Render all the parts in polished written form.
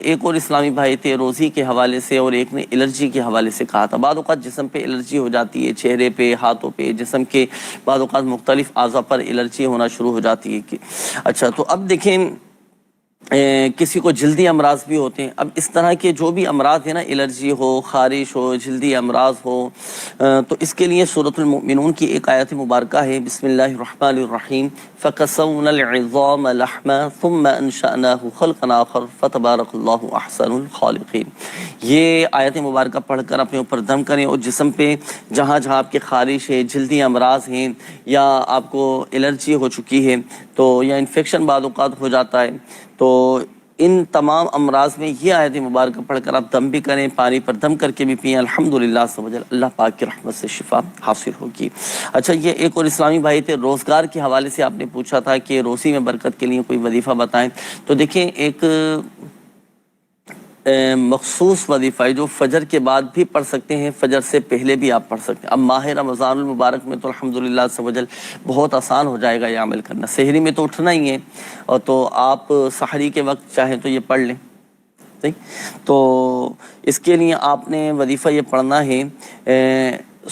ایک اور اسلامی بھائی تھے روزی کے حوالے سے، اور ایک نے الرجی کے حوالے سے کہا تھا۔ بعض اوقات جسم پہ الرجی ہو جاتی ہے، چہرے پہ، ہاتھوں پہ، جسم کے بعض اوقات مختلف اعضاء پر الرجی ہونا شروع ہو جاتی ہے اچھا تو اب دیکھیں کسی کو جلدی امراض بھی ہوتے ہیں۔ اب اس طرح کے جو بھی امراض ہیں نا، الرجی ہو، خارش ہو، جلدی امراض ہو، تو اس کے لیے سورۃ المؤمنون کی ایک آیت مبارکہ ہے، بسم اللہ الرحمن الرحیم، فَكَسَوْنَا الْعِظَامَ لَحْمًا ثُمَّ أَنشَأْنَاهُ خَلْقًا آخَرَ فَتَبَارَكَ اللَّهُ أَحْسَنُ الْخَالِقِينَ۔ یہ آیت مبارکہ پڑھ کر اپنے اوپر دم کریں، اور جسم پہ جہاں جہاں آپ کے خارش ہے، جلدی امراض ہیں، یا آپ کو الرجی ہو چکی ہے تو یا انفیکشن بعض اوقات ہو جاتا ہے، تو ان تمام امراض میں یہ آیت مبارکہ پڑھ کر آپ دم بھی کریں، پانی پر دم کر کے بھی پئیں، الحمدللہ سبحان اللہ پاک کی رحمت سے شفا حاصل ہوگی۔ اچھا، یہ ایک اور اسلامی بھائی تھے، روزگار کے حوالے سے آپ نے پوچھا تھا کہ روزی میں برکت کے لیے کوئی وظیفہ بتائیں۔ تو دیکھیں، ایک مخصوص وظیفہ ہے جو فجر کے بعد بھی پڑھ سکتے ہیں، فجر سے پہلے بھی آپ پڑھ سکتے ہیں۔ اب ماہ رمضان المبارک میں تو الحمدللہ سبحان بہت آسان ہو جائے گا یہ عمل کرنا، سحری میں تو اٹھنا ہی ہے، اور تو آپ سحری کے وقت چاہیں تو یہ پڑھ لیں، ٹھیک۔ تو اس کے لیے آپ نے وظیفہ یہ پڑھنا ہے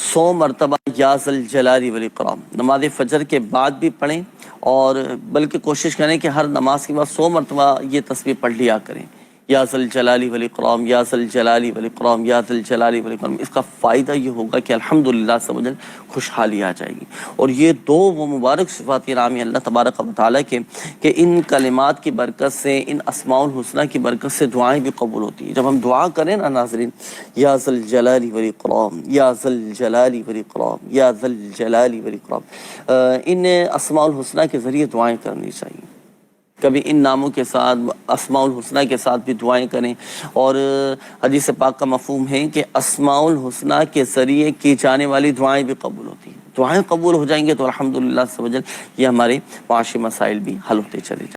100 مرتبہ یا ذا الجلال والاکرام، نماز فجر کے بعد بھی پڑھیں، اور بلکہ کوشش کریں کہ ہر نماز کے بعد 100 مرتبہ یہ تسبیح پڑھ لیا کریں، یا ذا الجلال والاکرام، یا ذا الجلال والاکرام، یا ذا الجلال والاکرام۔ اس کا فائدہ یہ ہوگا کہ الحمدللہ سبحان خوشحالی آ جائے گی، اور یہ دو وہ مبارک صفات نام ہے اللہ تبارک و تعالیٰ کے، کہ ان کلمات کی برکت سے، ان اسماء الحسنہ کی برکت سے دعائیں بھی قبول ہوتی ہیں۔ جب ہم دعا کریں نا ناظرین، یا ذا الجلال والاکرام، یا ذا الجلال والاکرام، یا ذا الجلال والاکرام، ان اسماء الحسنہ کے ذریعے دعائیں کرنی چاہیے۔ کبھی ان ناموں کے ساتھ، اسماء الحسنہ کے ساتھ بھی دعائیں کریں، اور حدیث پاک کا مفہوم ہے کہ اسماء الحسنہ کے ذریعے کی جانے والی دعائیں بھی قبول ہوتی ہیں۔ دعائیں قبول ہو جائیں گے تو الحمدللہ سبحان یہ ہمارے معاشی مسائل بھی حل ہوتے چلے جائیں۔